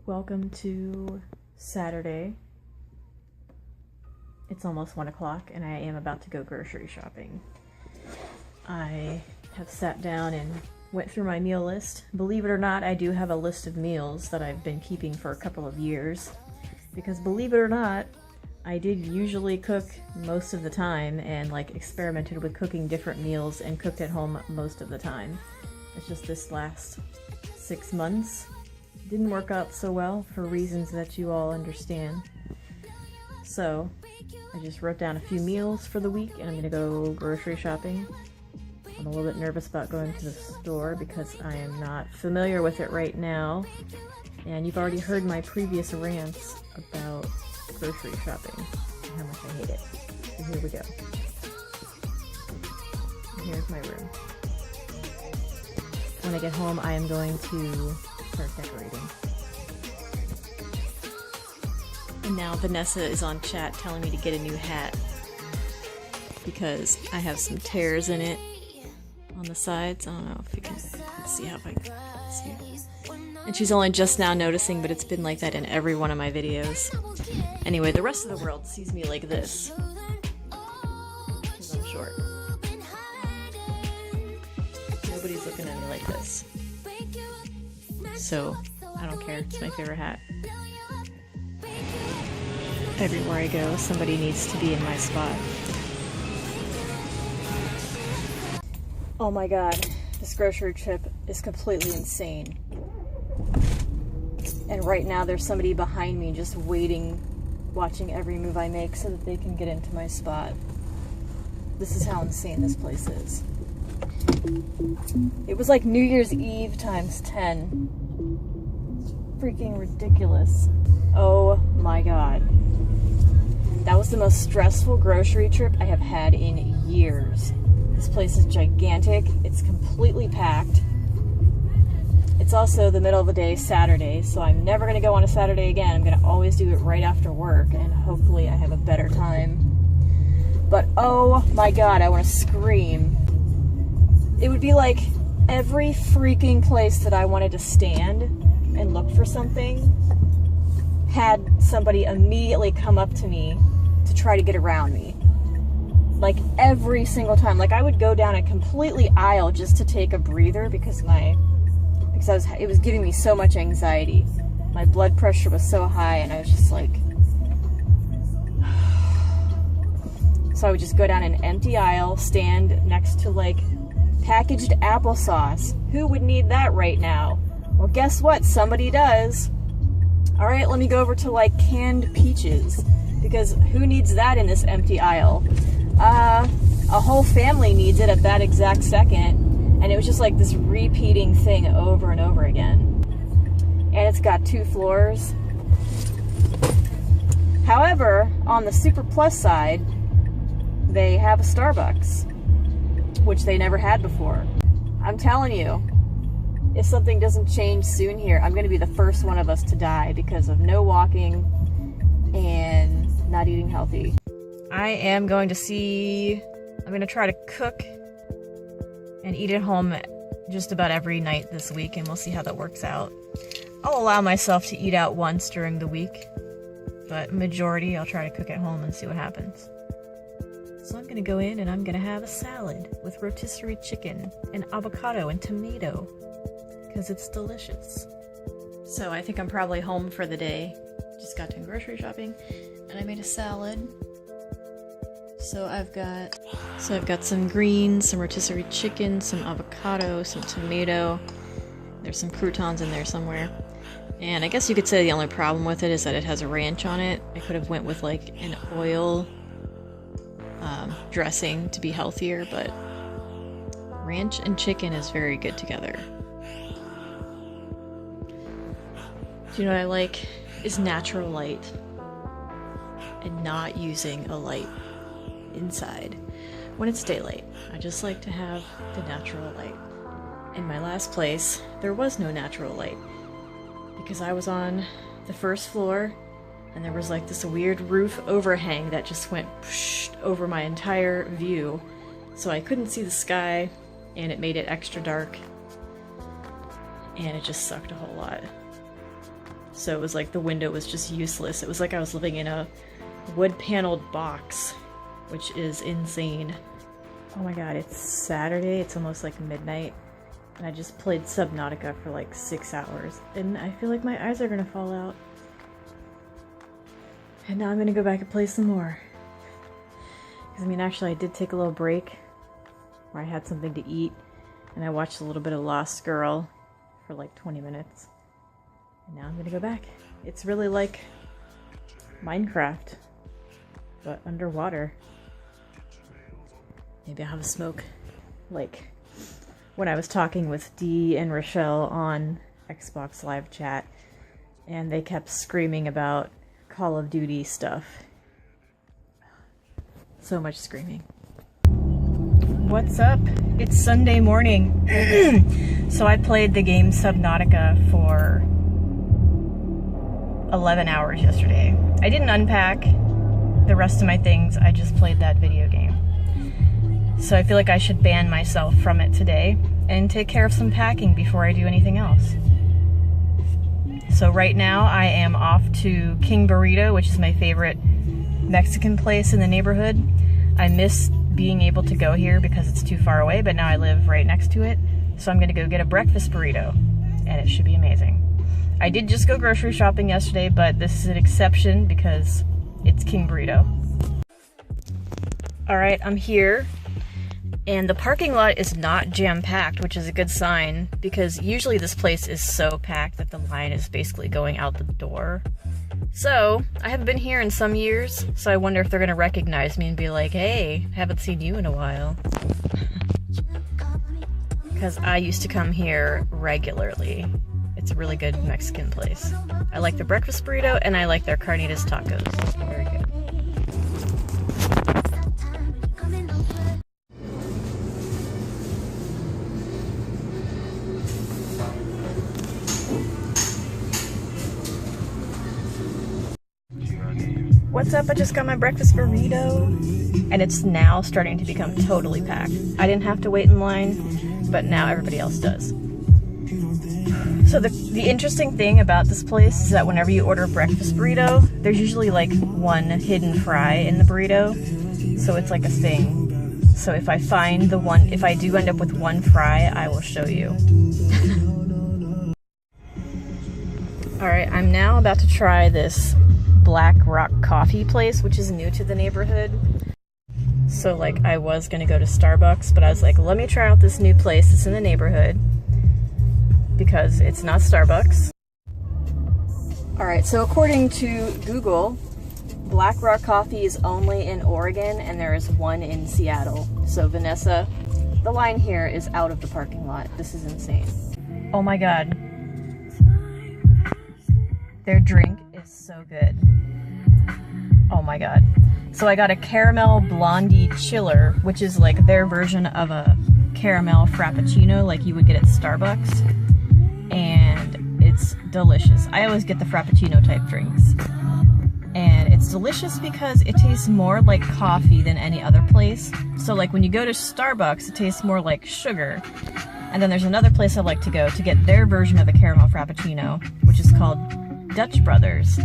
Welcome to Saturday. It's almost 1 o'clock and I am about to go grocery shopping. I have sat down and went through my meal list. Believe it or not, I do have a list of meals that I've been keeping for a couple of years. Because believe it or not, I did usually cook most of the time and experimented with cooking different meals and cooked at home most of the time. It's just this last 6 months didn't work out so well for reasons that you all understand. So I just wrote down a few meals for the week and I'm gonna go grocery shopping. I'm a little bit nervous about going to the store because I am not familiar with it right now. And you've already heard my previous rants about grocery shopping and how much I hate it. So here we go. And here's my room. When I get home, I am going to start decorating. And now Vanessa is on chat telling me to get a new hat because I have some tears in it on the sides. I don't know if you can see how I can see it. And she's only just now noticing, but it's been like that in every one of my videos. Anyway, the rest of the world sees me like this because I'm short. Nobody's looking at me like this. So, I don't care. It's my favorite hat. Everywhere I go, somebody needs to be in my spot. Oh my god, this grocery trip is completely insane. And right now there's somebody behind me just waiting, watching every move I make so that they can get into my spot. This is how insane this place is. It was like New Year's Eve times 10. Freaking ridiculous. Oh my god. That was the most stressful grocery trip I have had in years. This place is gigantic. It's completely packed. It's also the middle of the day, Saturday, so I'm never going to go on a Saturday again. I'm going to always do it right after work, and hopefully I have a better time. But oh my god, I want to scream. It would be like every freaking place that I wanted to stand and look for something had somebody immediately come up to me to try to get around me. Like every single time. Like I would go down a completely aisle just to take a breather because it was giving me so much anxiety. My blood pressure was so high and I was just like... So I would just go down an empty aisle, stand next to packaged applesauce. Who would need that right now? Well, guess what? Somebody does. Alright, let me go over to canned peaches. Because who needs that in this empty aisle? A whole family needs it at that exact second. And it was just this repeating thing over and over again. And it's got 2 floors. However, on the Super Plus side, they have a Starbucks, which they never had before. I'm telling you, if something doesn't change soon here, I'm going to be the first one of us to die because of no walking and not eating healthy. I am going to try to cook and eat at home just about every night this week, and we'll see how that works out. I'll allow myself to eat out once during the week, but majority I'll try to cook at home and see what happens. So I'm gonna go in and I'm gonna have a salad with rotisserie chicken and avocado and tomato, because it's delicious. So I think I'm probably home for the day. Just got done grocery shopping and I made a salad. So I've got some greens, some rotisserie chicken, some avocado, some tomato. There's some croutons in there somewhere. And I guess you could say the only problem with it is that it has a ranch on it. I could have went with an oil dressing to be healthier, but ranch and chicken is very good together. Do you know what I like? Is natural light and not using a light inside when it's daylight. I just like to have the natural light. In my last place, there was no natural light because I was on the first floor and there was this weird roof overhang that just went over my entire view, so I couldn't see the sky and it made it extra dark and it just sucked a whole lot. so it was like the window was just useless. It was like I was living in a wood-paneled box, which is insane. Oh my god, it's Saturday, it's almost like midnight, and I just played Subnautica for like 6 hours, and I feel like my eyes are gonna fall out. And now I'm gonna go back and play some more. Because, I mean, actually I did take a little break where I had something to eat, and I watched a little bit of Lost Girl for like 20 minutes. And now I'm gonna go back. It's really like Minecraft, but underwater. Maybe I'll have a smoke. Like when I was talking with Dee and Rochelle on Xbox Live Chat, and they kept screaming about Call of Duty stuff. So much screaming. What's up? It's Sunday morning. So I played the game Subnautica for 11 hours yesterday. I didn't unpack the rest of my things, I just played that video game. So I feel like I should ban myself from it today and take care of some packing before I do anything else. So right now I am off to King Burrito, which is my favorite Mexican place in the neighborhood. I miss being able to go here because it's too far away, but now I live right next to it. So I'm gonna go get a breakfast burrito, and it should be amazing. I did just go grocery shopping yesterday, but this is an exception because it's King Burrito. All right, I'm here. And the parking lot is not jam-packed, which is a good sign, because usually this place is so packed that the line is basically going out the door. So, I haven't been here in some years, so I wonder if they're gonna recognize me and be like, hey, haven't seen you in a while. Because I used to come here regularly. It's a really good Mexican place. I like their breakfast burrito, and I like their carnitas tacos. Very good. What's up? I just got my breakfast burrito, and it's now starting to become totally packed. I didn't have to wait in line, but now everybody else does. So the interesting thing about this place is that whenever you order a breakfast burrito, there's usually like one hidden fry in the burrito, so it's like a thing. So if I find the one, if I do end up with one fry, I will show you. Alright, I'm now about to try this Black Rock coffee place, which is new to the neighborhood. So like I was gonna go to Starbucks, but I was like, let me try out this new place that's in the neighborhood because it's not Starbucks. Alright, so according to Google, Black Rock Coffee is only in Oregon and there is one in Seattle. So Vanessa, the line here is out of the parking lot. This is insane. Oh my god. Their drink is so good. Oh my god. So I got a caramel blondie chiller, which is like their version of a caramel frappuccino like you would get at Starbucks. And it's delicious. I always get the frappuccino type drinks. And it's delicious because it tastes more like coffee than any other place. So like when you go to Starbucks, it tastes more like sugar. And then there's another place I like to go to get their version of a caramel frappuccino, which is called Dutch Brothers,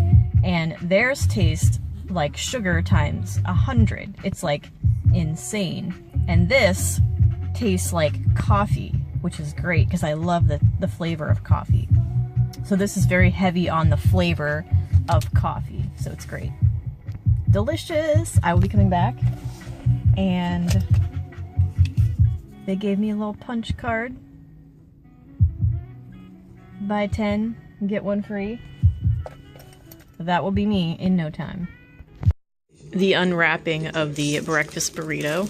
and theirs tastes like sugar times 100. It's like insane. And this tastes like coffee, which is great because I love the flavor of coffee. So this is very heavy on the flavor of coffee, so it's great. Delicious! I will be coming back, and they gave me a little punch card. Buy 10 and get one free. That will be me in no time. The unwrapping of the breakfast burrito.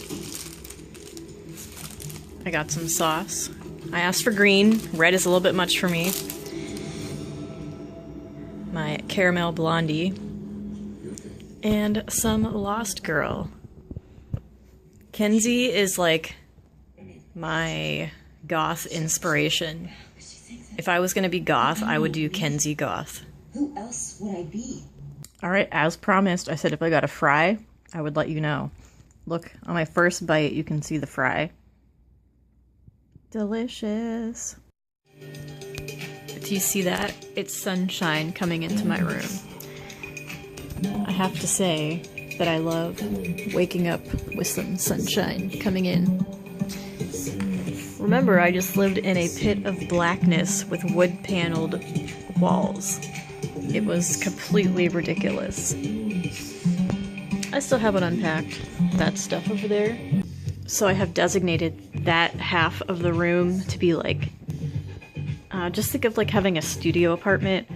I got some sauce. I asked for green. Red is a little bit much for me. My caramel blondie. And some Lost Girl. Kenzie is like my goth inspiration. If I was gonna be goth, I would do Kenzie goth. Who else would I be? Alright, as promised, I said if I got a fry, I would let you know. Look, on my first bite, you can see the fry. Delicious. The you see that, it's sunshine coming into my room. I have to say that I love waking up with some sunshine coming in. Remember, I just lived in a pit of blackness with wood-paneled walls. It was completely ridiculous. I still haven't unpacked that stuff over there. So I have designated that half of the room to be like, just think of like having a studio apartment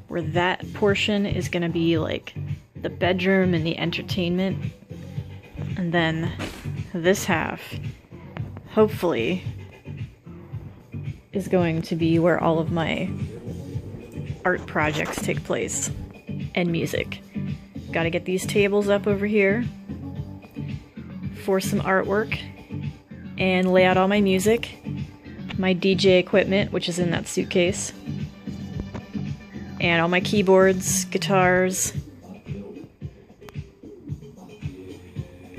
where that portion is gonna be like the bedroom and the entertainment. And then this half, hopefully, is going to be where all of my art projects take place and music. Gotta get these tables up over here for some artwork and lay out all my music, my DJ equipment, which is in that suitcase, and all my keyboards, guitars,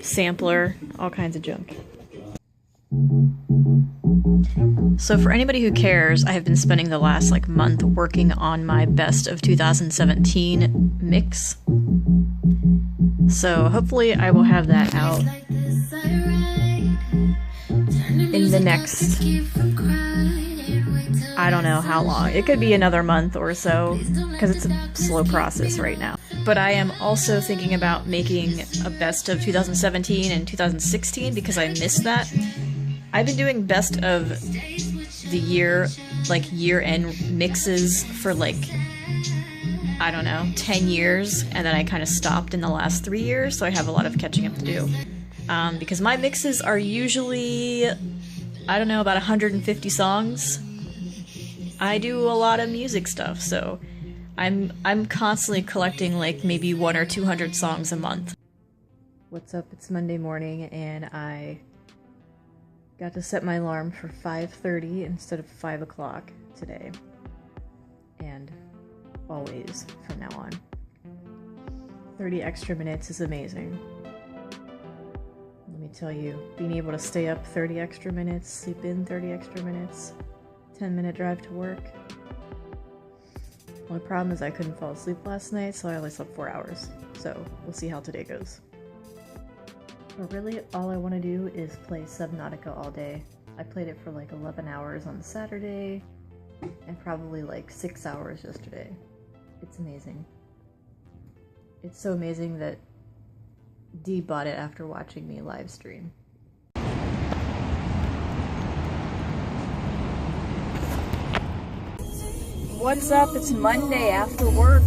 sampler, all kinds of junk. So for anybody who cares, I have been spending the last month working on my best of 2017 mix. So hopefully I will have that out in the next, I don't know how long. It could be another month or so, because it's a slow process right now. But I am also thinking about making a best of 2017 and 2016 because I missed that. I've been doing best of the year, year-end mixes for I don't know, 10 years, and then I kind of stopped in the last 3 years, so I have a lot of catching up to do. Because my mixes are usually, I don't know, about 150 songs. I do a lot of music stuff, so I'm constantly collecting maybe 100 or 200 songs a month. What's up? It's Monday morning, and I got to set my alarm for 5:30 instead of 5 o'clock today. And always from now on. 30 extra minutes is amazing. Let me tell you, being able to stay up 30 extra minutes, sleep in 30 extra minutes, 10-minute drive to work. Only problem is I couldn't fall asleep last night, so I only slept 4 hours. So we'll see how today goes. But really, all I want to do is play Subnautica all day. I played it for 11 hours on Saturday, and probably 6 hours yesterday. It's amazing. It's so amazing that Dee bought it after watching me live stream. What's up? It's Monday after work,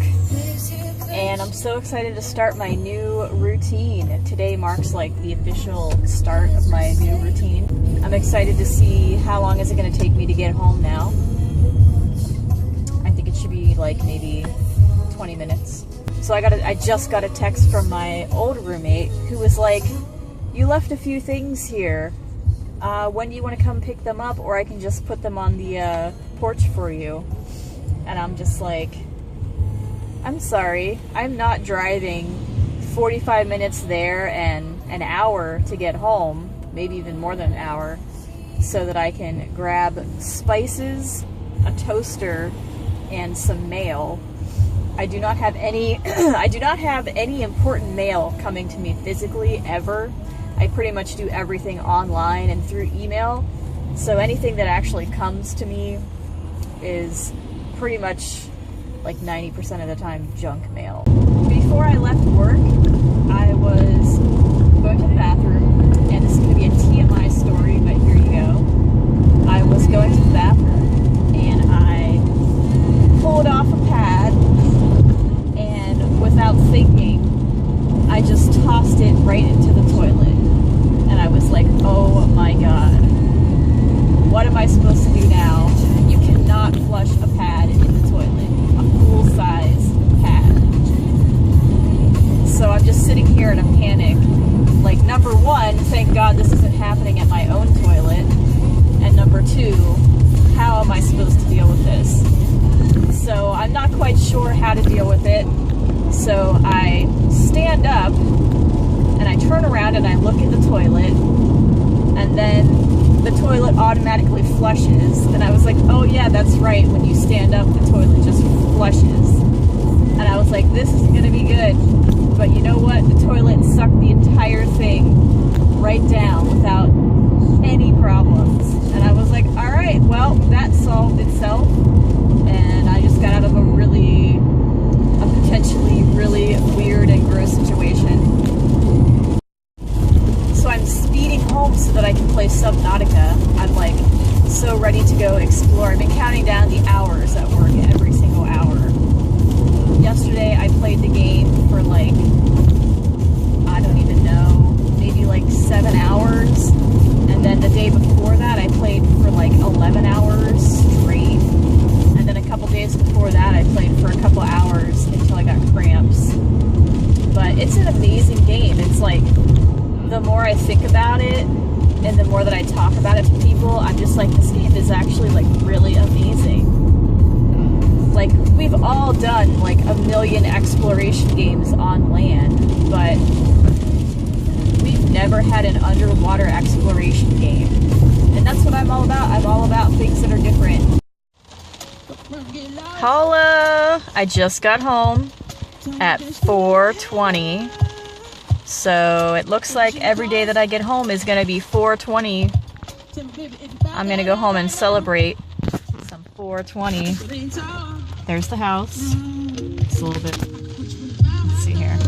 and I'm so excited to start my new routine. Today marks the official start of my new routine. I'm excited to see how long is it going to take me to get home now. I think it should be maybe 20 minutes. So I just got a text from my old roommate who was like, "You left a few things here. When do you want to come pick them up, or I can just put them on the porch for you?" And I'm just like, I'm sorry, I'm not driving 45 minutes there and an hour to get home, maybe even more than an hour, so that I can grab spices, a toaster, and some mail. I do not have any I do not have any important mail coming to me physically ever. I pretty much do everything online and through email. So anything that actually comes to me is pretty much 90% of the time junk mail. Before I left work, I was going to the bathroom, and this is going to be a TMI story, but here you go. I was going to the bathroom, and I pulled off a pad, and without thinking, I just tossed it right into the toilet. And I was like, oh my god, what am I supposed to do now? You cannot flush a pad in the toilet, a full-size pad. So I'm just sitting here in a panic. Number one, thank God this isn't happening at my own toilet. And number two, how am I supposed to deal with this? So I'm not quite sure how to deal with it. So I stand up, and I turn around and I look at the toilet, and then the toilet automatically flushes. And I was like, oh yeah, that's right. When you stand up, the toilet just flushes. And I was like, this is gonna be good. But you know what? The toilet sucked the entire thing right down without any problems. And I was like, all right, well, that solved itself. And I just got out of a potentially really weird and gross situation. So I'm speeding home so that I can play Subnautica. I'm like so ready to go explore. I've been counting down the hours at work every single hour. Yesterday I played the game for like, I don't even know, maybe like 7 hours. And then the day before that I played for like 11 hours straight. And then a couple days before that I played for a couple hours until I got cramps. But it's an amazing game. It's like, the more I think about it and the more that I talk about it to people, I'm just like, this game is actually like really amazing. Like, we've all done like a million exploration games on land, but we've never had an underwater exploration game. And that's what I'm all about. I'm all about things that are different. Holla! I just got home at 4:20. So it looks like every day that I get home is going to be 4:20. I'm going to go home and celebrate some 4:20. There's the house. It's a little bit, let's see here.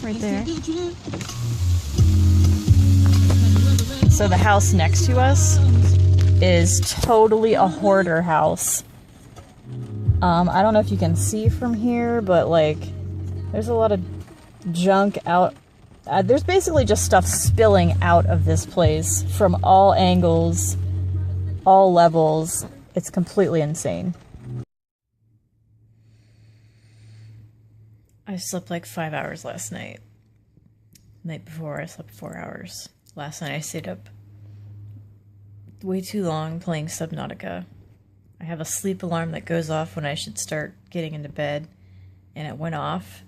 Right there. So the house next to us is totally a hoarder house. I don't know if you can see from here, but like, there's a lot of junk out. There's basically just stuff spilling out of this place from all angles, all levels. It's completely insane. I slept like 5 hours last night. Night before I slept 4 hours. Last night I stayed up way too long playing Subnautica. I have a sleep alarm that goes off when I should start getting into bed, and it went off.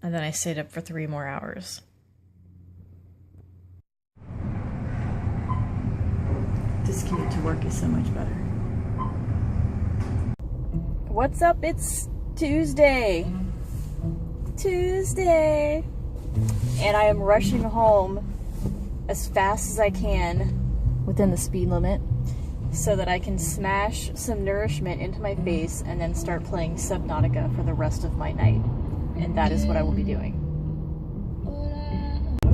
And then I stayed up for 3 more hours. This commute to work is so much better. What's up? It's Tuesday. Tuesday. And I am rushing home as fast as I can within the speed limit so that I can smash some nourishment into my face and then start playing Subnautica for the rest of my night. And that is what I will be doing.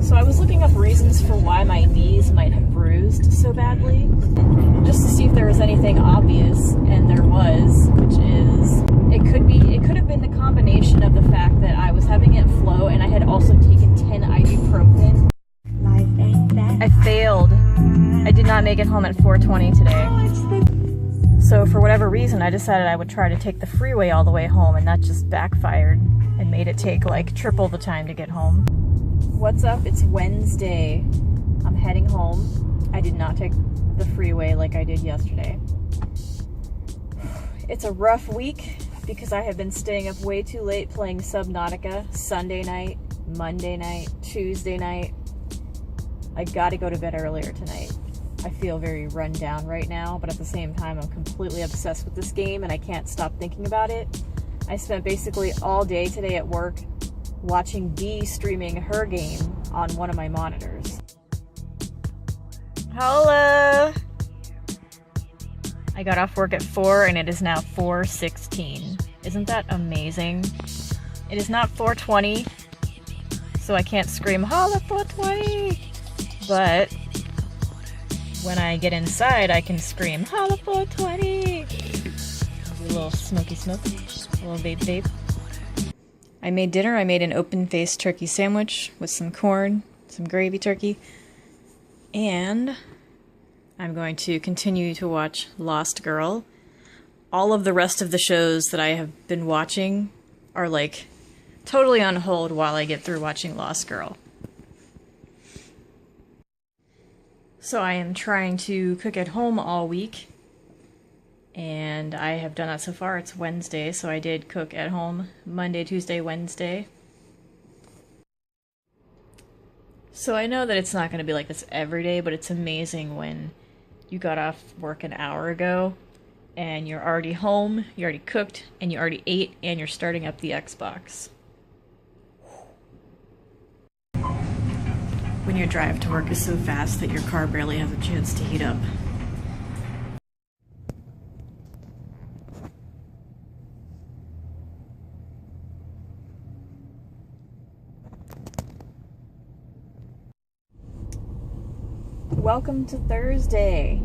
So I was looking up reasons for why my knees might have bruised so badly, just to see if there was anything obvious, and there was, which is, it could have been the combination of the fact that I was having it flow and I had also taken 10 ibuprofen. I failed. I did not make it home at 4:20 today. So for whatever reason, I decided I would try to take the freeway all the way home, and that just backfired and made it take like triple the time to get home. What's up? It's Wednesday. I'm heading home. I did not take the freeway like I did yesterday. It's a rough week because I have been staying up way too late playing Subnautica Sunday night, Monday night, Tuesday night. I gotta go to bed earlier tonight. I feel very run down right now, but at the same time, I'm completely obsessed with this game and I can't stop thinking about it. I spent basically all day today at work watching Dee streaming her game on one of my monitors. Hello! I got off work at 4 and it is now 4:16. Isn't that amazing? It is not 4:20, so I can't scream, holla 420! But when I get inside, I can scream, holla 420! A little smoky smoke, a little vape vape. I made dinner. I made an open-faced turkey sandwich with some corn, some gravy turkey, and I'm going to continue to watch Lost Girl. All of the rest of the shows that I have been watching are like totally on hold while I get through watching Lost Girl. So I am trying to cook at home all week, and I have done that so far. It's Wednesday, so I did cook at home Monday, Tuesday, Wednesday. So I know that it's not going to be like this every day, but it's amazing when you got off work an hour ago and you're already home, you already cooked, and you already ate, and you're starting up the Xbox. When your drive to work is so fast that your car barely has a chance to heat up. Welcome to Thursday,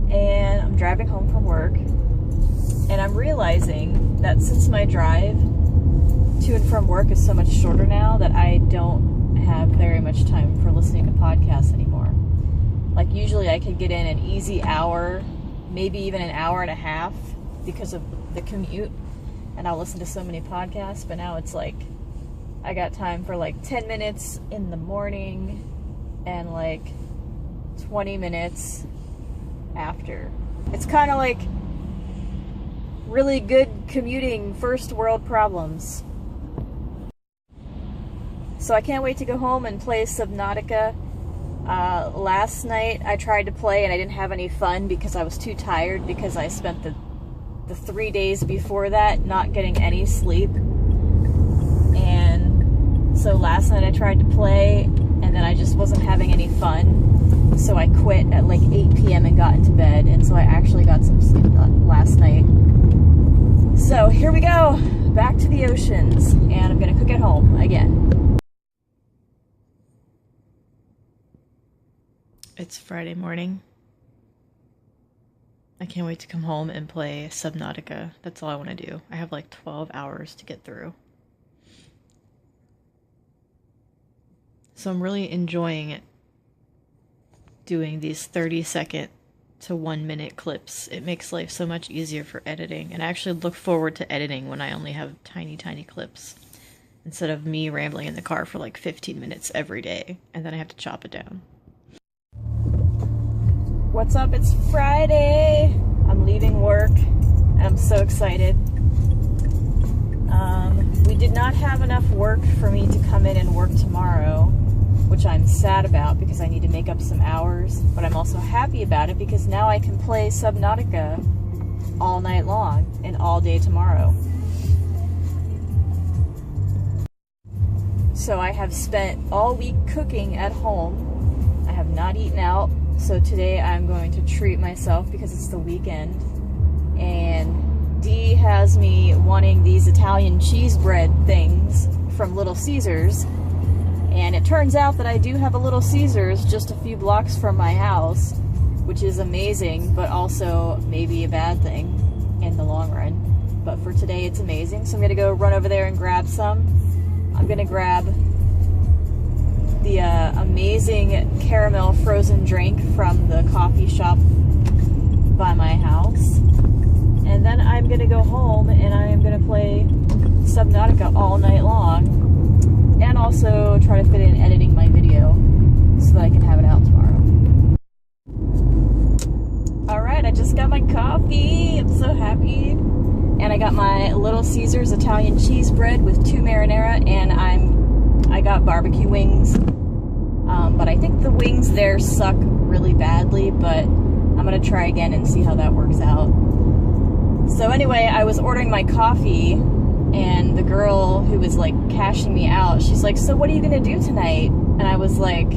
and I'm driving home from work, and I'm realizing that since my drive to and from work is so much shorter now, that I don't have very much time for listening to podcasts anymore. Like usually I could get in an easy hour, maybe even an hour and a half because of the commute, and I'll listen to so many podcasts, but now it's like I got time for like 10 minutes in the morning and like 20 minutes after. It's kind of like really good commuting first world problems. So I can't wait to go home and play Subnautica. Last night I tried to play and I didn't have any fun because I was too tired because I spent the 3 days before that not getting any sleep. And so last night I tried to play and then I just wasn't having any fun. So I quit at like 8 p.m. and got into bed, and so I actually got some sleep last night. So here we go, back to the oceans, and I'm gonna cook at home again. It's Friday morning. I can't wait to come home and play Subnautica. That's all I want to do. I have like 12 hours to get through. So I'm really enjoying it. Doing these 30-second to 1-minute clips. It makes life so much easier for editing, and I actually look forward to editing when I only have tiny clips instead of me rambling in the car for like 15 minutes every day and then I have to chop it down. What's up? It's Friday. I'm leaving work and I'm so excited. We did not have enough work for me to come in and work tomorrow, which I'm sad about because I need to make up some hours, but I'm also happy about it because now I can play Subnautica all night long and all day tomorrow. So I have spent all week cooking at home. I have not eaten out, so today I'm going to treat myself because it's the weekend. And Dee has me wanting these Italian cheese bread things from Little Caesars. And it turns out that I do have a Little Caesars just a few blocks from my house, which is amazing, but also maybe a bad thing in the long run. But for today, it's amazing. So I'm going to go run over there and grab some. I'm going to grab the amazing caramel frozen drink from the coffee shop by my house. And then I'm going to go home and I am going to play Subnautica all night long. And also try to fit in editing my video so that I can have it out tomorrow. Alright, I just got my coffee. I'm so happy. And I got my Little Caesars Italian cheese bread with 2 marinara, and I got barbecue wings. But I think the wings there suck really badly, but I'm gonna try again and see how that works out. So anyway, I was ordering my coffee, and the girl who was like cashing me out, she's like, "So what are you gonna do tonight?" And I was like,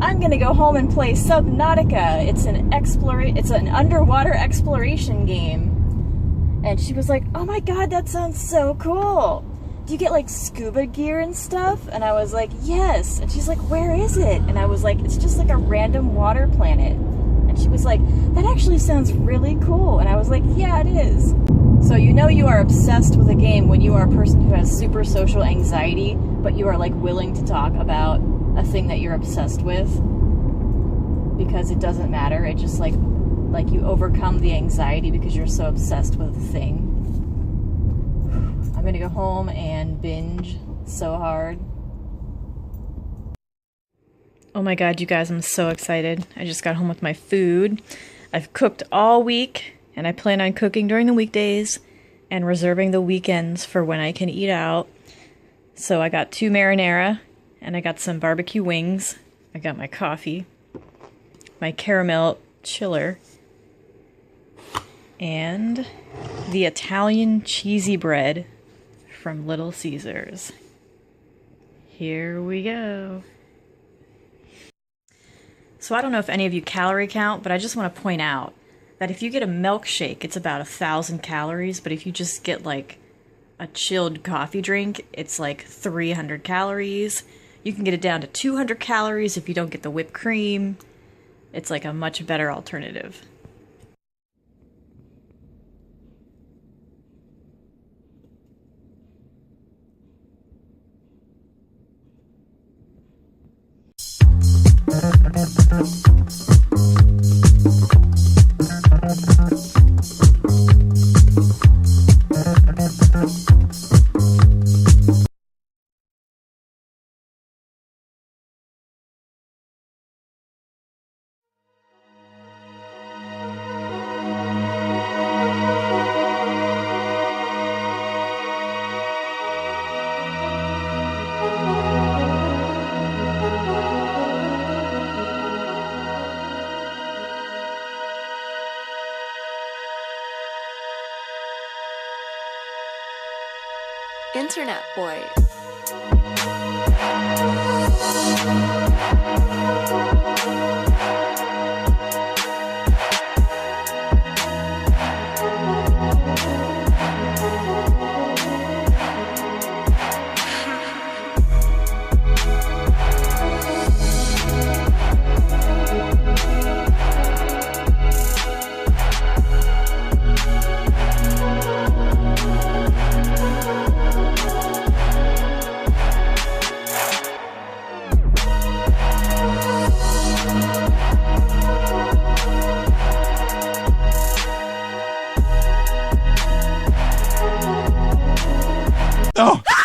I'm gonna go home and play Subnautica. It's an underwater exploration game. And she was like, "Oh my god, that sounds so cool. Do you get like scuba gear and stuff?" And I was like, "Yes." And she's like, "Where is it?" And I was like, "It's just like a random water planet." And she was like, "That actually sounds really cool." And I was like, "Yeah, it is." So you know you are obsessed with a game when you are a person who has super social anxiety, but you are like willing to talk about a thing that you're obsessed with, because it doesn't matter. It just like you overcome the anxiety because you're so obsessed with the thing. I'm gonna go home and binge so hard. Oh my god, you guys, I'm so excited. I just got home with my food. I've cooked all week, and I plan on cooking during the weekdays and reserving the weekends for when I can eat out. So I got 2 marinara, And I got some barbecue wings. I got my coffee, my caramel chiller, and the Italian cheesy bread from Little Caesars. Here we go. So I don't know if any of you calorie count, but I just want to point out that if you get a milkshake, it's about 1,000 calories, but if you just get like a chilled coffee drink, it's like 300 calories. You can get it down to 200 calories if you don't get the whipped cream. It's like a much better alternative. Internet Boy. Oh!